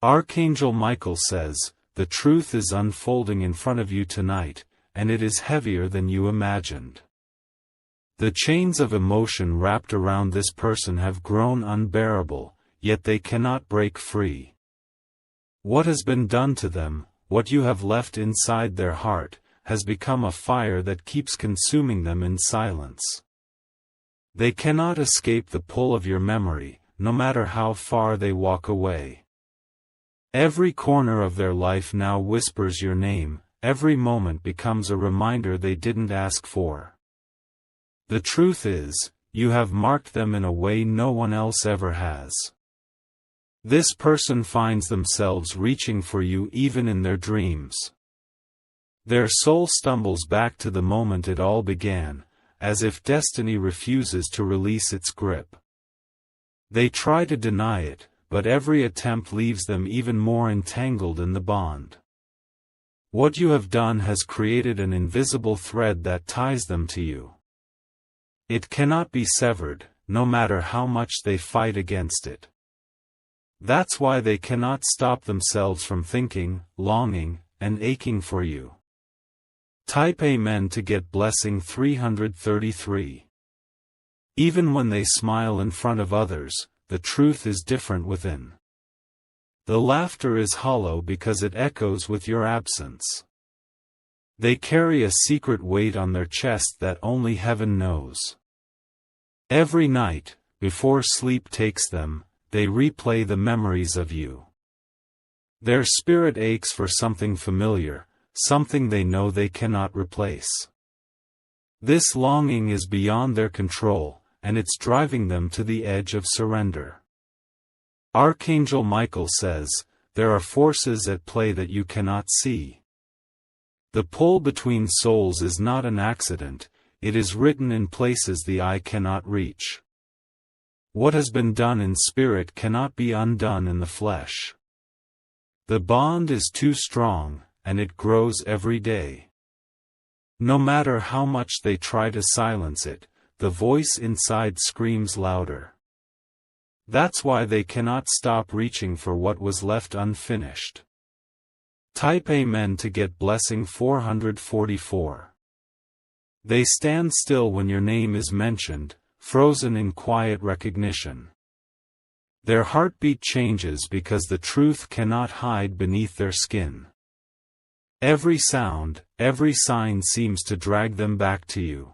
Archangel Michael says, the truth is unfolding in front of you tonight, and it is heavier than you imagined. The chains of emotion wrapped around this person have grown unbearable, yet they cannot break free. What has been done to them, what you have left inside their heart, has become a fire that keeps consuming them in silence. They cannot escape the pull of your memory, no matter how far they walk away. Every corner of their life now whispers your name, every moment becomes a reminder they didn't ask for. The truth is, you have marked them in a way no one else ever has. This person finds themselves reaching for you even in their dreams. Their soul stumbles back to the moment it all began, as if destiny refuses to release its grip. They try to deny it, but every attempt leaves them even more entangled in the bond. What you have done has created an invisible thread that ties them to you. It cannot be severed, no matter how much they fight against it. That's why they cannot stop themselves from thinking, longing, and aching for you. Type Amen to get blessing 333. Even when they smile in front of others, the truth is different within. The laughter is hollow because it echoes with your absence. They carry a secret weight on their chest that only heaven knows. Every night, before sleep takes them, they replay the memories of you. Their spirit aches for something familiar, something they know they cannot replace. This longing is beyond their control, and it's driving them to the edge of surrender. Archangel Michael says, there are forces at play that you cannot see. The pull between souls is not an accident, it is written in places the eye cannot reach. What has been done in spirit cannot be undone in the flesh. The bond is too strong, and it grows every day. No matter how much they try to silence it, the voice inside screams louder. That's why they cannot stop reaching for what was left unfinished. Type Amen to get blessing 444. They stand still when your name is mentioned, frozen in quiet recognition. Their heartbeat changes because the truth cannot hide beneath their skin. Every sound, every sign seems to drag them back to you.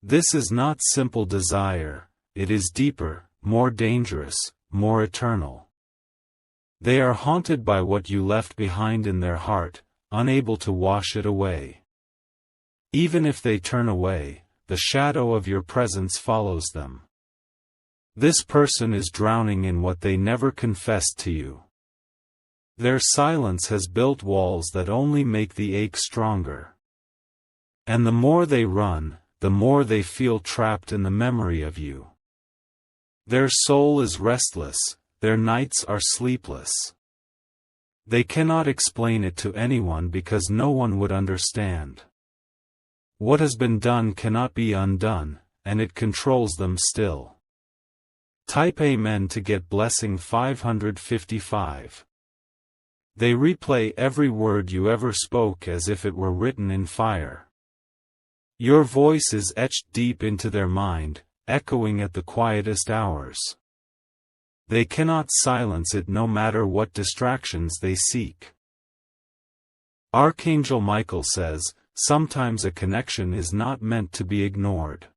This is not simple desire, it is deeper, more dangerous, more eternal. They are haunted by what you left behind in their heart, unable to wash it away. Even if they turn away, the shadow of your presence follows them. This person is drowning in what they never confessed to you. Their silence has built walls that only make the ache stronger. And the more they run, the more they feel trapped in the memory of you. Their soul is restless, their nights are sleepless. They cannot explain it to anyone because no one would understand. What has been done cannot be undone, and it controls them still. Type Amen to get blessing 555. They replay every word you ever spoke as if it were written in fire. Your voice is etched deep into their mind, echoing at the quietest hours. They cannot silence it no matter what distractions they seek. Archangel Michael says, sometimes a connection is not meant to be ignored.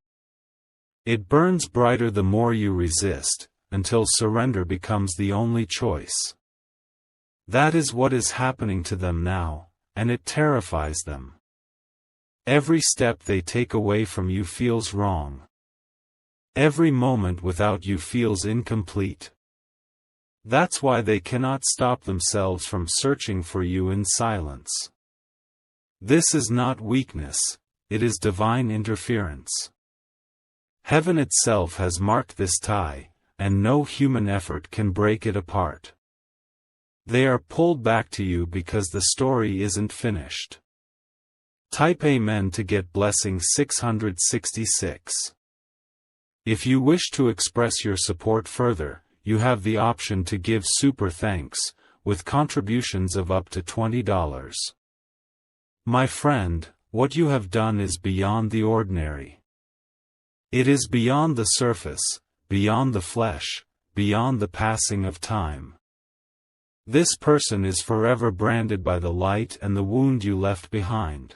It burns brighter the more you resist, until surrender becomes the only choice. That is what is happening to them now, and it terrifies them. Every step they take away from you feels wrong. Every moment without you feels incomplete. That's why they cannot stop themselves from searching for you in silence. This is not weakness, it is divine interference. Heaven itself has marked this tie, and no human effort can break it apart. They are pulled back to you because the story isn't finished. Type Amen to get blessing 666. If you wish to express your support further, you have the option to give super thanks, with contributions of up to $20. My friend, what you have done is beyond the ordinary. It is beyond the surface, beyond the flesh, beyond the passing of time. This person is forever branded by the light and the wound you left behind.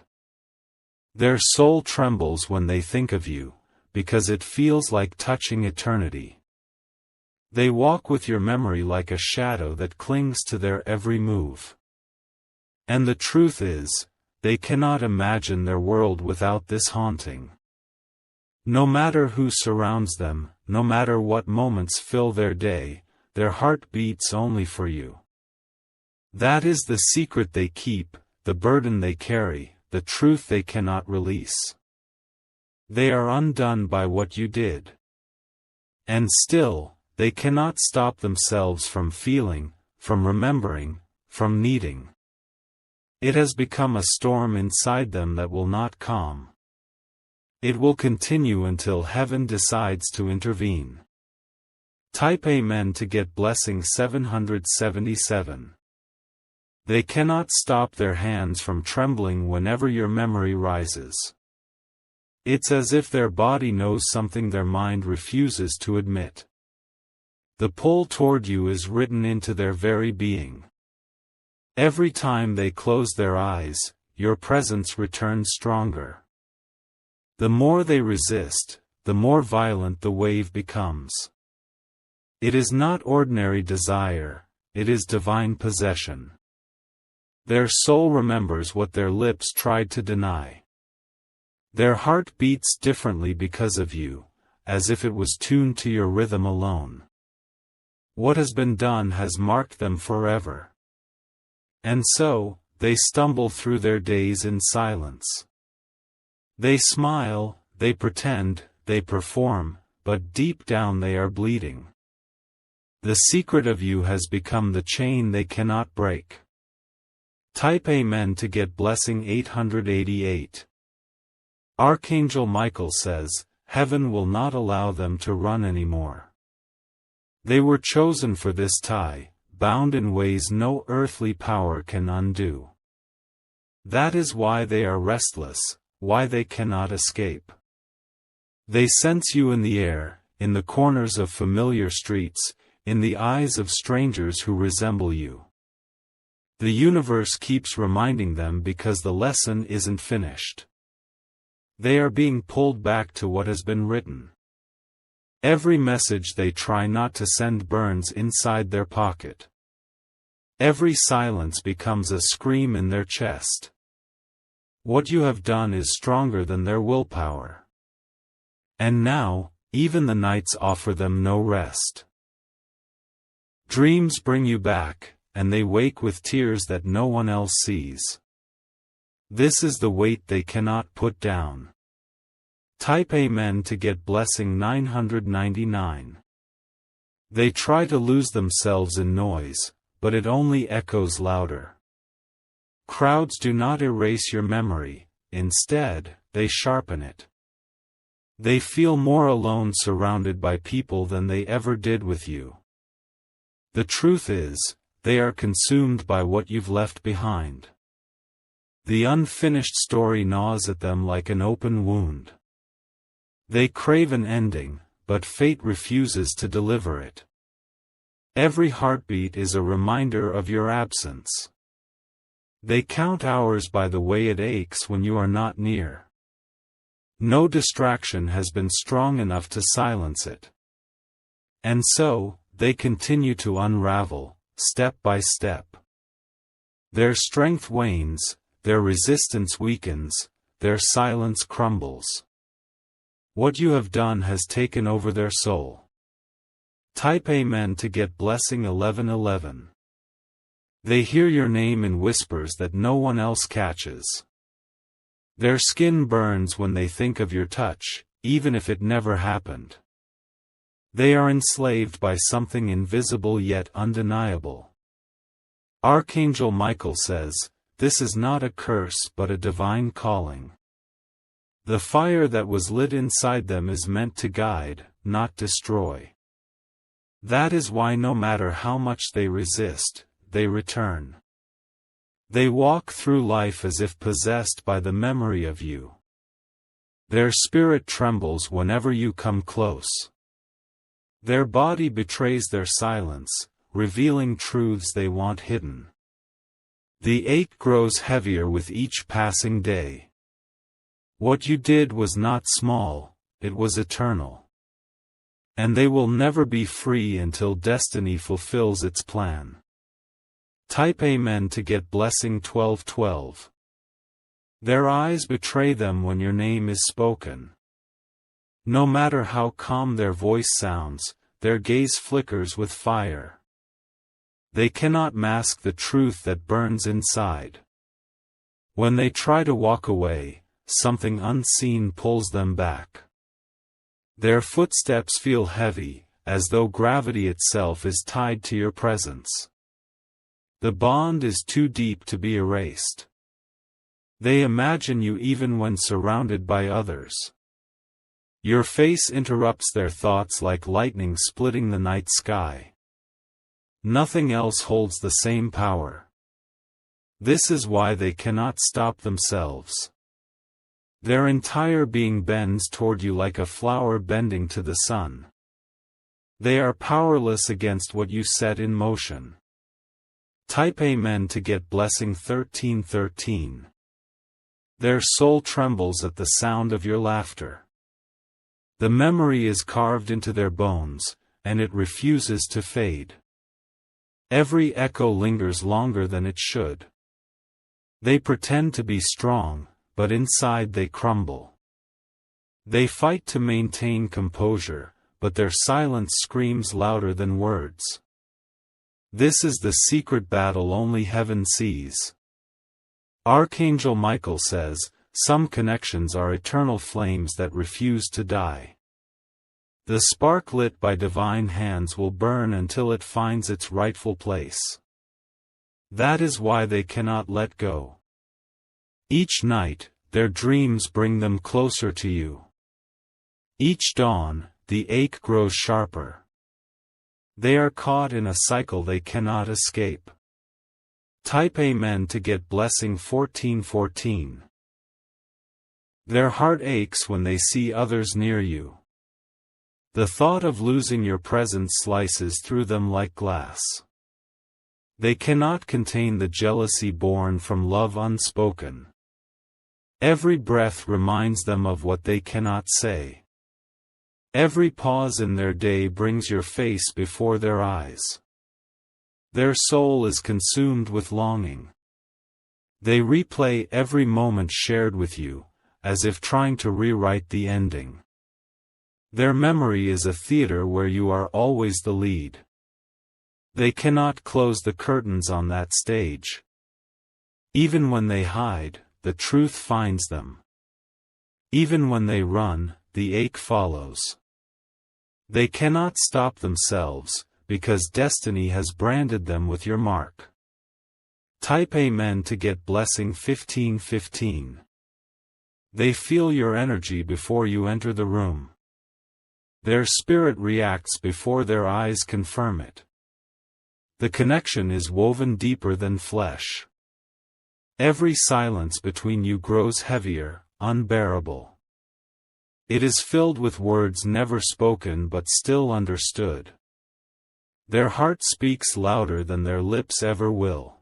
Their soul trembles when they think of you, because it feels like touching eternity. They walk with your memory like a shadow that clings to their every move. And the truth is, they cannot imagine their world without this haunting. No matter who surrounds them, no matter what moments fill their day, their heart beats only for you. That is the secret they keep, the burden they carry, the truth they cannot release. They are undone by what you did. And still, they cannot stop themselves from feeling, from remembering, from needing. It has become a storm inside them that will not calm. It will continue until heaven decides to intervene. Type Amen to get blessing 777. They cannot stop their hands from trembling whenever your memory rises. It's as if their body knows something their mind refuses to admit. The pull toward you is written into their very being. Every time they close their eyes, your presence returns stronger. The more they resist, the more violent the wave becomes. It is not ordinary desire, it is divine possession. Their soul remembers what their lips tried to deny. Their heart beats differently because of you, as if it was tuned to your rhythm alone. What has been done has marked them forever. And so, they stumble through their days in silence. They smile, they pretend, they perform, but deep down they are bleeding. The secret of you has become the chain they cannot break. Type Amen to get blessing 888. Archangel Michael says, heaven will not allow them to run anymore. They were chosen for this tie, bound in ways no earthly power can undo. That is why they are restless, why they cannot escape. They sense you in the air, in the corners of familiar streets, in the eyes of strangers who resemble you. The universe keeps reminding them because the lesson isn't finished. They are being pulled back to what has been written. Every message they try not to send burns inside their pocket. Every silence becomes a scream in their chest. What you have done is stronger than their willpower. And now, even the nights offer them no rest. Dreams bring you back, and they wake with tears that no one else sees. This is the weight they cannot put down. Type Amen to get blessing 999. They try to lose themselves in noise, but it only echoes louder. Crowds do not erase your memory, instead, they sharpen it. They feel more alone surrounded by people than they ever did with you. The truth is, they are consumed by what you've left behind. The unfinished story gnaws at them like an open wound. They crave an ending, but fate refuses to deliver it. Every heartbeat is a reminder of your absence. They count hours by the way it aches when you are not near. No distraction has been strong enough to silence it. And so, they continue to unravel, step by step. Their strength wanes, their resistance weakens, their silence crumbles. What you have done has taken over their soul. Type Amen to get blessing 1111. They hear your name in whispers that no one else catches. Their skin burns when they think of your touch, even if it never happened. They are enslaved by something invisible yet undeniable. Archangel Michael says, this is not a curse but a divine calling. The fire that was lit inside them is meant to guide, not destroy. That is why no matter how much they resist, they return. They walk through life as if possessed by the memory of you. Their spirit trembles whenever you come close. Their body betrays their silence, revealing truths they want hidden. The ache grows heavier with each passing day. What you did was not small, it was eternal. And they will never be free until destiny fulfills its plan. Type Amen to get blessing 1212. Their eyes betray them when your name is spoken. No matter how calm their voice sounds, their gaze flickers with fire. They cannot mask the truth that burns inside. When they try to walk away, something unseen pulls them back. Their footsteps feel heavy, as though gravity itself is tied to your presence. The bond is too deep to be erased. They imagine you even when surrounded by others. Your face interrupts their thoughts like lightning splitting the night sky. Nothing else holds the same power. This is why they cannot stop themselves. Their entire being bends toward you like a flower bending to the sun. They are powerless against what you set in motion. Type Amen to get blessing 1313. Their soul trembles at the sound of your laughter. The memory is carved into their bones, and it refuses to fade. Every echo lingers longer than it should. They pretend to be strong, but inside they crumble. They fight to maintain composure, but their silence screams louder than words. This is the secret battle only heaven sees. Archangel Michael says, some connections are eternal flames that refuse to die. The spark lit by divine hands will burn until it finds its rightful place. That is why they cannot let go. Each night, their dreams bring them closer to you. Each dawn, the ache grows sharper. They are caught in a cycle they cannot escape. Type Amen to get blessing 1414. Their heart aches when they see others near you. The thought of losing your presence slices through them like glass. They cannot contain the jealousy born from love unspoken. Every breath reminds them of what they cannot say. Every pause in their day brings your face before their eyes. Their soul is consumed with longing. They replay every moment shared with you, as if trying to rewrite the ending. Their memory is a theater where you are always the lead. They cannot close the curtains on that stage. Even when they hide, the truth finds them. Even when they run, the ache follows. They cannot stop themselves, because destiny has branded them with your mark. Type Amen to get blessing 1515. They feel your energy before you enter the room. Their spirit reacts before their eyes confirm it. The connection is woven deeper than flesh. Every silence between you grows heavier, unbearable. It is filled with words never spoken but still understood. Their heart speaks louder than their lips ever will.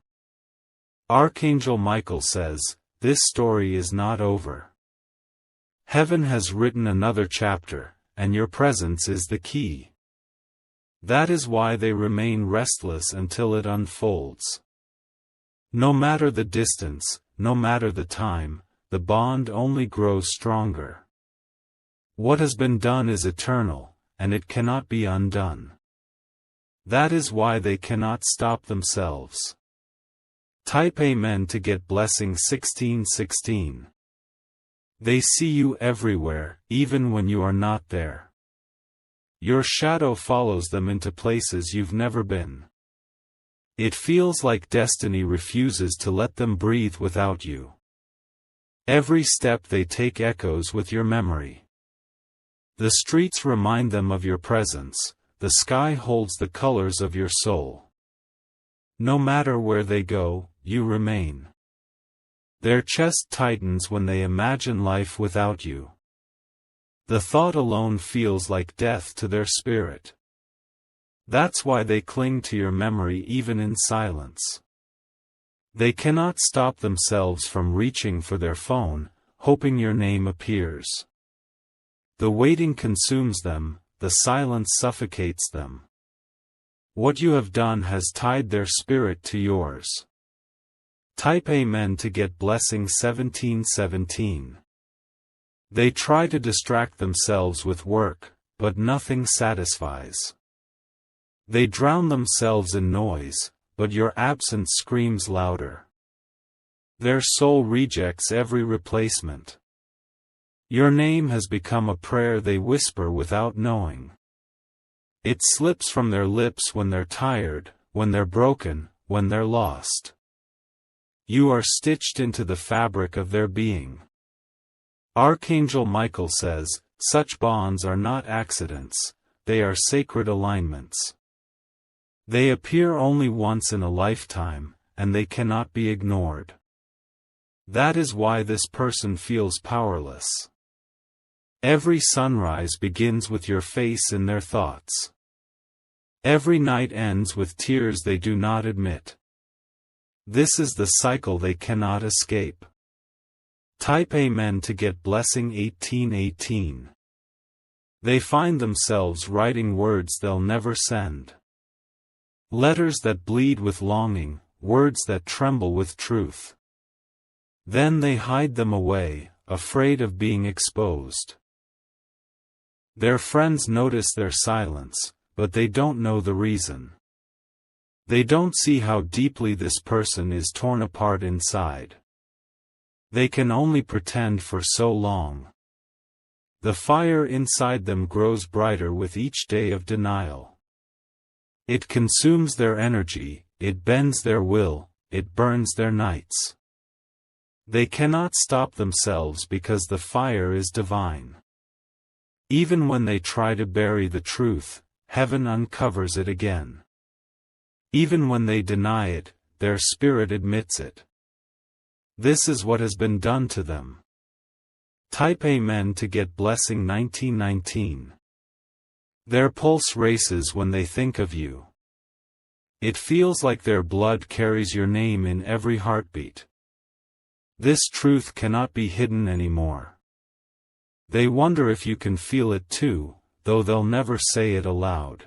Archangel Michael says, this story is not over. Heaven has written another chapter, and your presence is the key. That is why they remain restless until it unfolds. No matter the distance, no matter the time, the bond only grows stronger. What has been done is eternal, and it cannot be undone. That is why they cannot stop themselves. Type Amen to get blessing 1616. They see you everywhere, even when you are not there. Your shadow follows them into places you've never been. It feels like destiny refuses to let them breathe without you. Every step they take echoes with your memory. The streets remind them of your presence, the sky holds the colors of your soul. No matter where they go, you remain. Their chest tightens when they imagine life without you. The thought alone feels like death to their spirit. That's why they cling to your memory even in silence. They cannot stop themselves from reaching for their phone, hoping your name appears. The waiting consumes them, the silence suffocates them. What you have done has tied their spirit to yours. Type Amen to get blessing 1717. They try to distract themselves with work, but nothing satisfies. They drown themselves in noise, but your absence screams louder. Their soul rejects every replacement. Your name has become a prayer they whisper without knowing. It slips from their lips when they're tired, when they're broken, when they're lost. You are stitched into the fabric of their being. Archangel Michael says, such bonds are not accidents, they are sacred alignments. They appear only once in a lifetime, and they cannot be ignored. That is why this person feels powerless. Every sunrise begins with your face in their thoughts. Every night ends with tears they do not admit. This is the cycle they cannot escape. Type Amen to get blessing 1818. They find themselves writing words they'll never send. Letters that bleed with longing, words that tremble with truth. Then they hide them away, afraid of being exposed. Their friends notice their silence, but they don't know the reason. They don't see how deeply this person is torn apart inside. They can only pretend for so long. The fire inside them grows brighter with each day of denial. It consumes their energy, it bends their will, it burns their nights. They cannot stop themselves because the fire is divine. Even when they try to bury the truth, heaven uncovers it again. Even when they deny it, their spirit admits it. This is what has been done to them. Type Amen to get blessing 1919. Their pulse races when they think of you. It feels like their blood carries your name in every heartbeat. This truth cannot be hidden anymore. They wonder if you can feel it too, though they'll never say it aloud.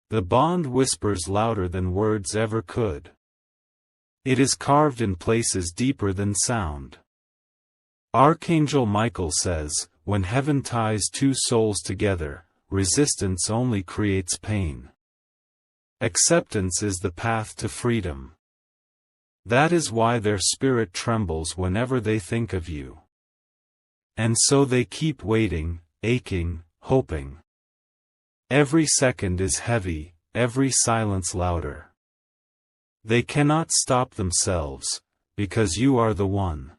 The bond whispers louder than words ever could. It is carved in places deeper than sound. Archangel Michael says, when heaven ties two souls together, resistance only creates pain. Acceptance is the path to freedom. That is why their spirit trembles whenever they think of you. And so they keep waiting, aching, hoping. Every second is heavy, every silence louder. They cannot stop themselves, because you are the one.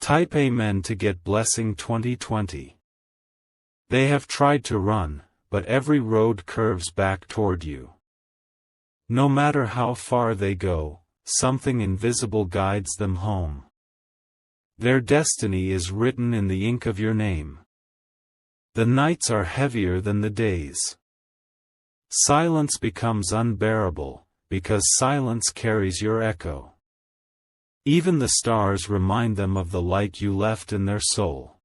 Type Amen to get blessing 2020. They have tried to run, but every road curves back toward you. No matter how far they go, something invisible guides them home. Their destiny is written in the ink of your name. The nights are heavier than the days. Silence becomes unbearable, because silence carries your echo. Even the stars remind them of the light you left in their soul.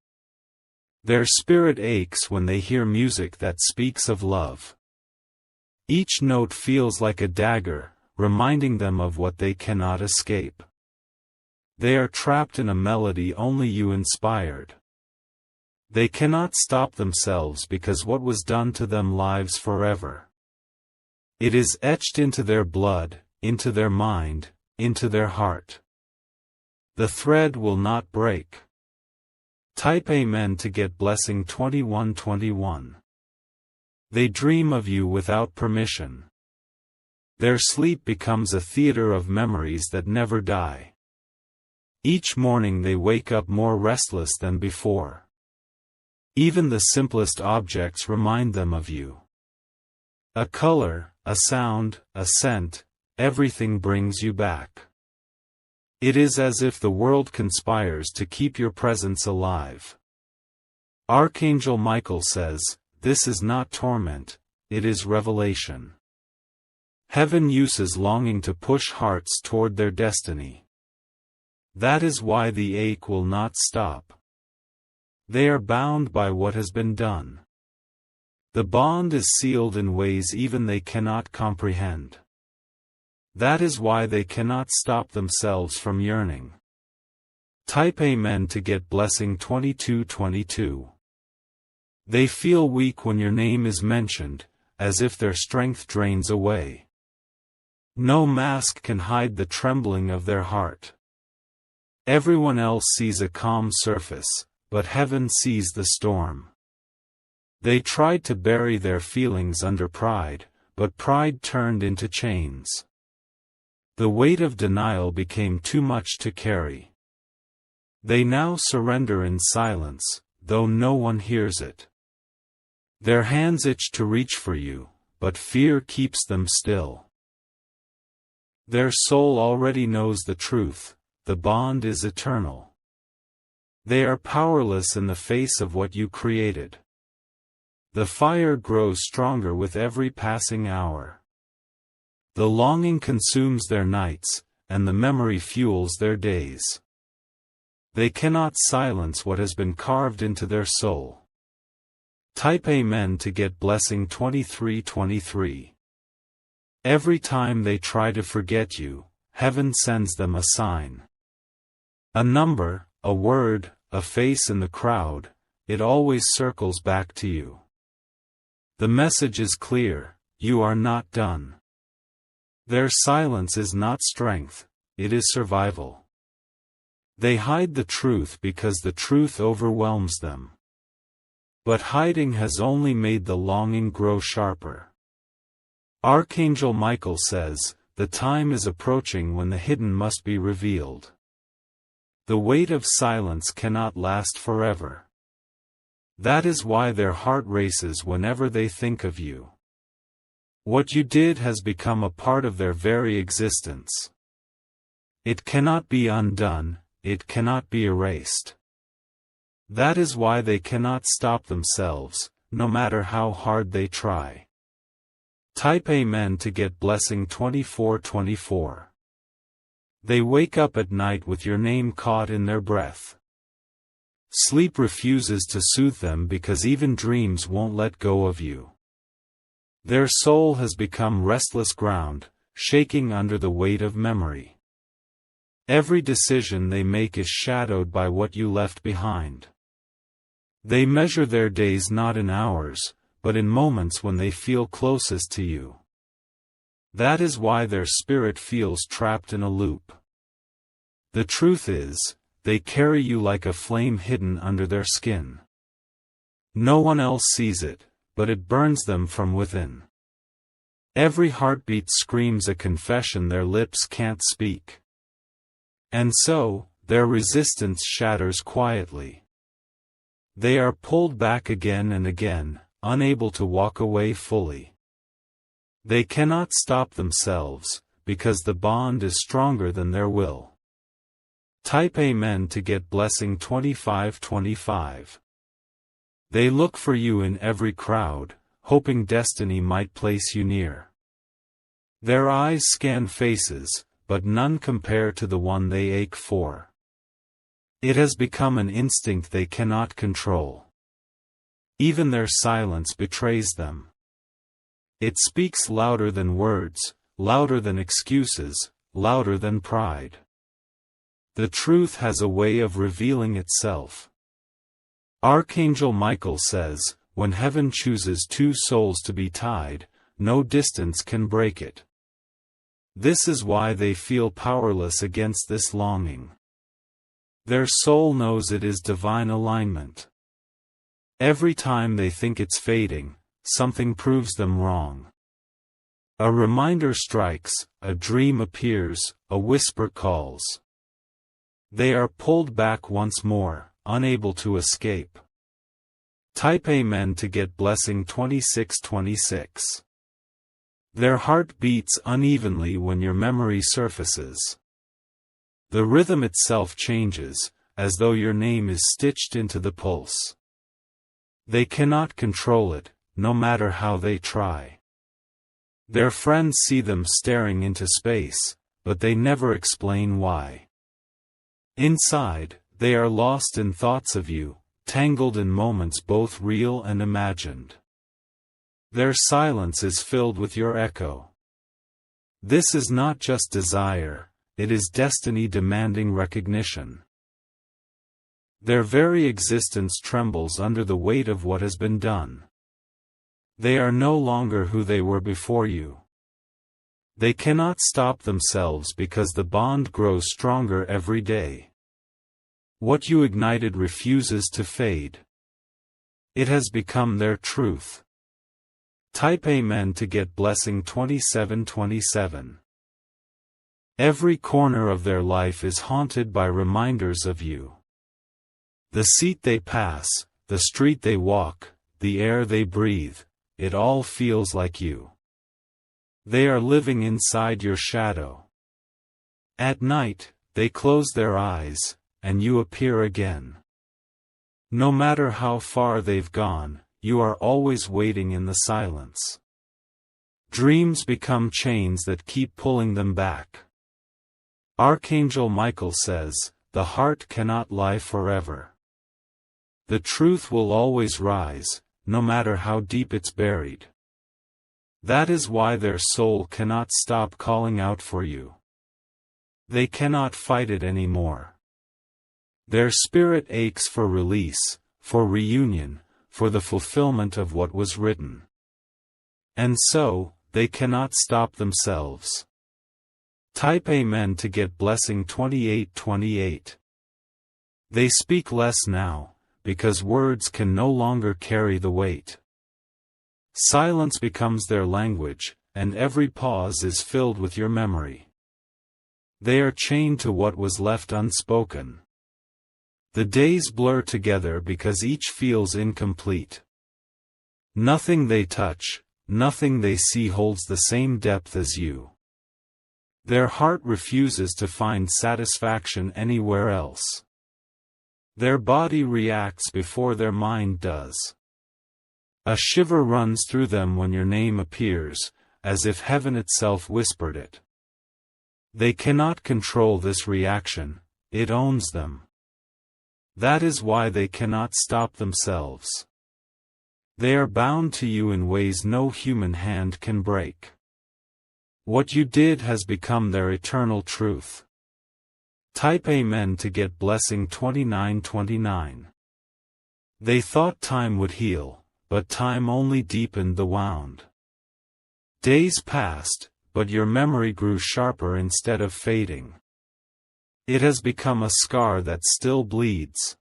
Their spirit aches when they hear music that speaks of love. Each note feels like a dagger, reminding them of what they cannot escape. They are trapped in a melody only you inspired. They cannot stop themselves because what was done to them lives forever. It is etched into their blood, into their mind, into their heart. The thread will not break. Type Amen to get blessing 2121. They dream of you without permission. Their sleep becomes a theater of memories that never die. Each morning they wake up more restless than before. Even the simplest objects remind them of you. A color, a sound, a scent, everything brings you back. It is as if the world conspires to keep your presence alive. Archangel Michael says, "This is not torment, it is revelation." Heaven uses longing to push hearts toward their destiny. That is why the ache will not stop. They are bound by what has been done. The bond is sealed in ways even they cannot comprehend. That is why they cannot stop themselves from yearning. Type Amen to get blessing 2222. They feel weak when your name is mentioned, as if their strength drains away. No mask can hide the trembling of their heart. Everyone else sees a calm surface, but heaven sees the storm. They tried to bury their feelings under pride, but pride turned into chains. The weight of denial became too much to carry. They now surrender in silence, though no one hears it. Their hands itch to reach for you, but fear keeps them still. Their soul already knows the truth, the bond is eternal. They are powerless in the face of what you created. The fire grows stronger with every passing hour. The longing consumes their nights, and the memory fuels their days. They cannot silence what has been carved into their soul. Type Amen to get blessing 2323. Every time they try to forget you, heaven sends them a sign. A number, a word, a face in the crowd, it always circles back to you. The message is clear, you are not done. Their silence is not strength, it is survival. They hide the truth because the truth overwhelms them. But hiding has only made the longing grow sharper. Archangel Michael says, the time is approaching when the hidden must be revealed. The weight of silence cannot last forever. That is why their heart races whenever they think of you. What you did has become a part of their very existence. It cannot be undone, it cannot be erased. That is why they cannot stop themselves, no matter how hard they try. Type Amen to get blessing 2424. They wake up at night with your name caught in their breath. Sleep refuses to soothe them because even dreams won't let go of you. Their soul has become restless ground, shaking under the weight of memory. Every decision they make is shadowed by what you left behind. They measure their days not in hours, but in moments when they feel closest to you. That is why their spirit feels trapped in a loop. The truth is, they carry you like a flame hidden under their skin. No one else sees it, but it burns them from within. Every heartbeat screams a confession their lips can't speak. And so, their resistance shatters quietly. They are pulled back again and again, unable to walk away fully. They cannot stop themselves, because the bond is stronger than their will. Type Amen to get blessing 2525. They look for you in every crowd, hoping destiny might place you near. Their eyes scan faces, but none compare to the one they ache for. It has become an instinct they cannot control. Even their silence betrays them. It speaks louder than words, louder than excuses, louder than pride. The truth has a way of revealing itself. Archangel Michael says, when heaven chooses two souls to be tied, no distance can break it. This is why they feel powerless against this longing. Their soul knows it is divine alignment. Every time they think it's fading, something proves them wrong. A reminder strikes, a dream appears, a whisper calls. They are pulled back once more, unable to escape. Type Amen to get blessing 2626. Their heart beats unevenly when your memory surfaces. The rhythm itself changes, as though your name is stitched into the pulse. They cannot control it, no matter how they try. Their friends see them staring into space, but they never explain why. Inside, they are lost in thoughts of you, tangled in moments both real and imagined. Their silence is filled with your echo. This is not just desire, it is destiny demanding recognition. Their very existence trembles under the weight of what has been done. They are no longer who they were before you. They cannot stop themselves because the bond grows stronger every day. What you ignited refuses to fade. It has become their truth. Type Amen to get blessing 2727. Every corner of their life is haunted by reminders of you. The seat they pass, the street they walk, the air they breathe, it all feels like you. They are living inside your shadow. At night, they close their eyes, and you appear again. No matter how far they've gone, you are always waiting in the silence. Dreams become chains that keep pulling them back. Archangel Michael says, the heart cannot lie forever. The truth will always rise, no matter how deep it's buried. That is why their soul cannot stop calling out for you. They cannot fight it anymore. Their spirit aches for release, for reunion, for the fulfillment of what was written. And so, they cannot stop themselves. Type Amen to get blessing 2828. They speak less now, because words can no longer carry the weight. Silence becomes their language, and every pause is filled with your memory. They are chained to what was left unspoken. The days blur together because each feels incomplete. Nothing they touch, nothing they see holds the same depth as you. Their heart refuses to find satisfaction anywhere else. Their body reacts before their mind does. A shiver runs through them when your name appears, as if heaven itself whispered it. They cannot control this reaction, it owns them. That is why they cannot stop themselves. They are bound to you in ways no human hand can break. What you did has become their eternal truth. Type Amen to get blessing 2929. They thought time would heal, but time only deepened the wound. Days passed, but your memory grew sharper instead of fading. It has become a scar that still bleeds.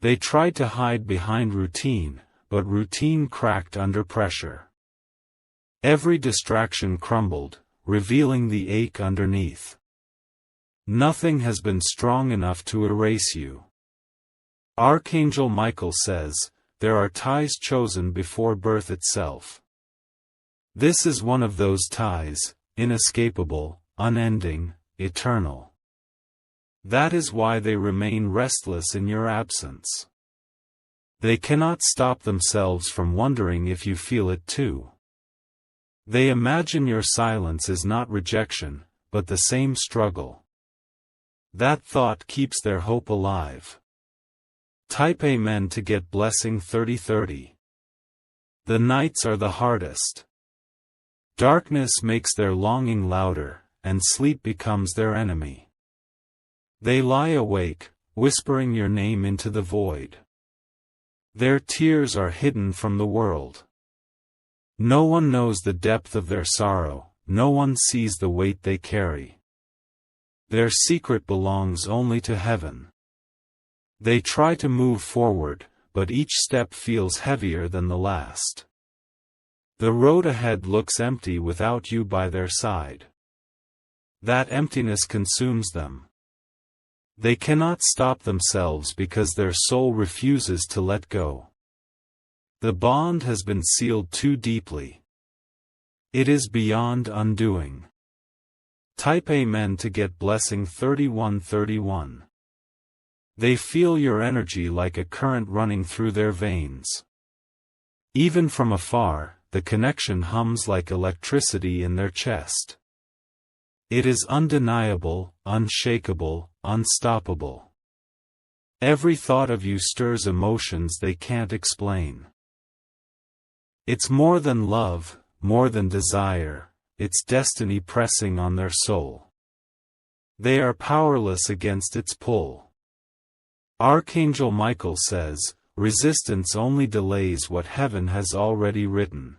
They tried to hide behind routine, but routine cracked under pressure. Every distraction crumbled, revealing the ache underneath. Nothing has been strong enough to erase you. Archangel Michael says, there are ties chosen before birth itself. This is one of those ties, inescapable, unending, eternal. That is why they remain restless in your absence. They cannot stop themselves from wondering if you feel it too. They imagine your silence is not rejection, but the same struggle. That thought keeps their hope alive. Type Amen to get blessing 3030. The nights are the hardest. Darkness makes their longing louder, and sleep becomes their enemy. They lie awake, whispering your name into the void. Their tears are hidden from the world. No one knows the depth of their sorrow, no one sees the weight they carry. Their secret belongs only to heaven. They try to move forward, but each step feels heavier than the last. The road ahead looks empty without you by their side. That emptiness consumes them. They cannot stop themselves because their soul refuses to let go. The bond has been sealed too deeply. It is beyond undoing. Type Amen to get blessing 3131. They feel your energy like a current running through their veins. Even from afar, the connection hums like electricity in their chest. It is undeniable, unshakable, unstoppable. Every thought of you stirs emotions they can't explain. It's more than love, more than desire, it's destiny pressing on their soul. They are powerless against its pull. Archangel Michael says, resistance only delays what heaven has already written.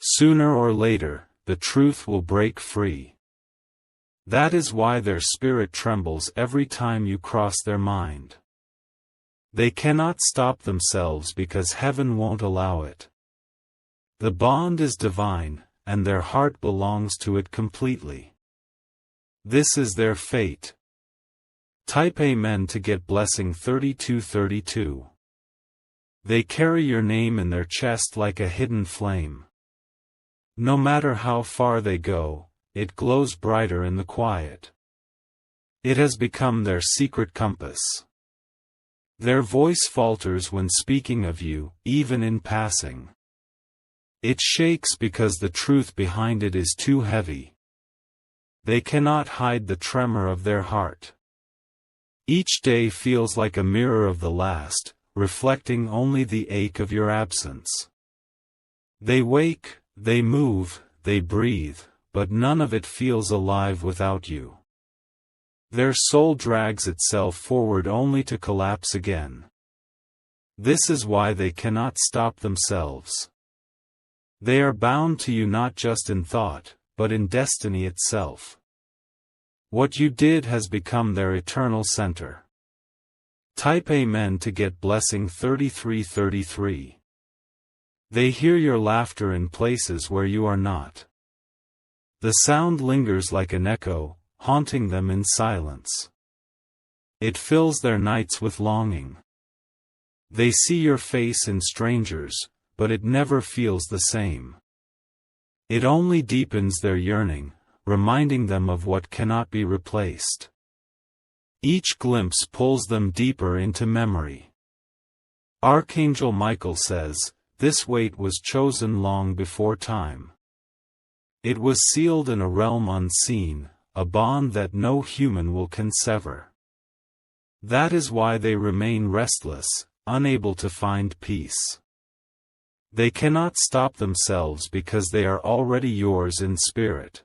Sooner or later, the truth will break free. That is why their spirit trembles every time you cross their mind. They cannot stop themselves because heaven won't allow it. The bond is divine, and their heart belongs to it completely. This is their fate. Type Amen to get blessing 3232. They carry your name in their chest like a hidden flame. No matter how far they go, it glows brighter in the quiet. It has become their secret compass. Their voice falters when speaking of you, even in passing. It shakes because the truth behind it is too heavy. They cannot hide the tremor of their heart. Each day feels like a mirror of the last, reflecting only the ache of your absence. They wake, they move, they breathe, but none of it feels alive without you. Their soul drags itself forward only to collapse again. This is why they cannot stop themselves. They are bound to you not just in thought, but in destiny itself. What you did has become their eternal center. Type Amen to get blessing 3333. They hear your laughter in places where you are not. The sound lingers like an echo, haunting them in silence. It fills their nights with longing. They see your face in strangers, but it never feels the same. It only deepens their yearning, reminding them of what cannot be replaced. Each glimpse pulls them deeper into memory. Archangel Michael says, this weight was chosen long before time. It was sealed in a realm unseen, a bond that no human will can sever. That is why they remain restless, unable to find peace. They cannot stop themselves because they are already yours in spirit.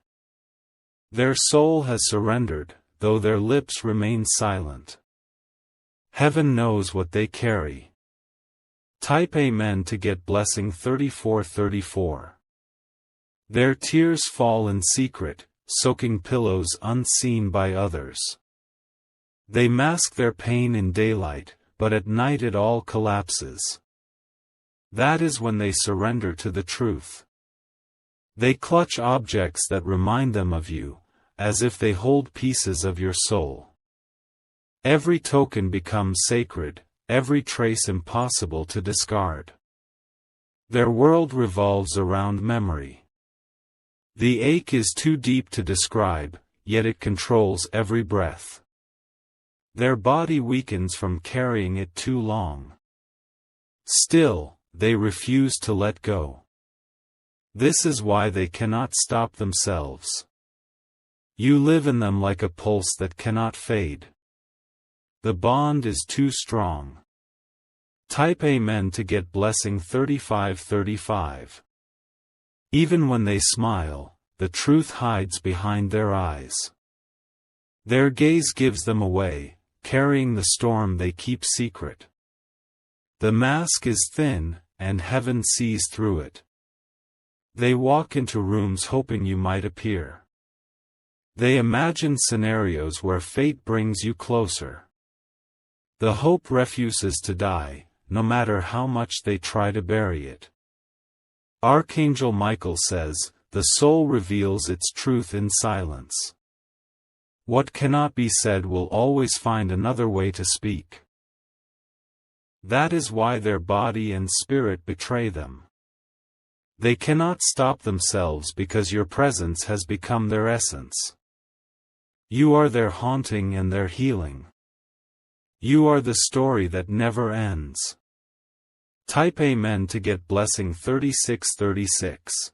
Their soul has surrendered, though their lips remain silent. Heaven knows what they carry. Type Amen to get blessing 3434. Their tears fall in secret, soaking pillows unseen by others. They mask their pain in daylight, but at night it all collapses. That is when they surrender to the truth. They clutch objects that remind them of you, as if they hold pieces of your soul. Every token becomes sacred, every trace impossible to discard. Their world revolves around memory. The ache is too deep to describe, yet it controls every breath. Their body weakens from carrying it too long. Still, they refuse to let go. This is why they cannot stop themselves. You live in them like a pulse that cannot fade. The bond is too strong. Type Amen to get blessing 3535. Even when they smile, the truth hides behind their eyes. Their gaze gives them away, carrying the storm they keep secret. The mask is thin, and heaven sees through it. They walk into rooms hoping you might appear. They imagine scenarios where fate brings you closer. The hope refuses to die, no matter how much they try to bury it. Archangel Michael says, the soul reveals its truth in silence. What cannot be said will always find another way to speak. That is why their body and spirit betray them. They cannot stop themselves because your presence has become their essence. You are their haunting and their healing. You are the story that never ends. Type Amen to get blessing 3636.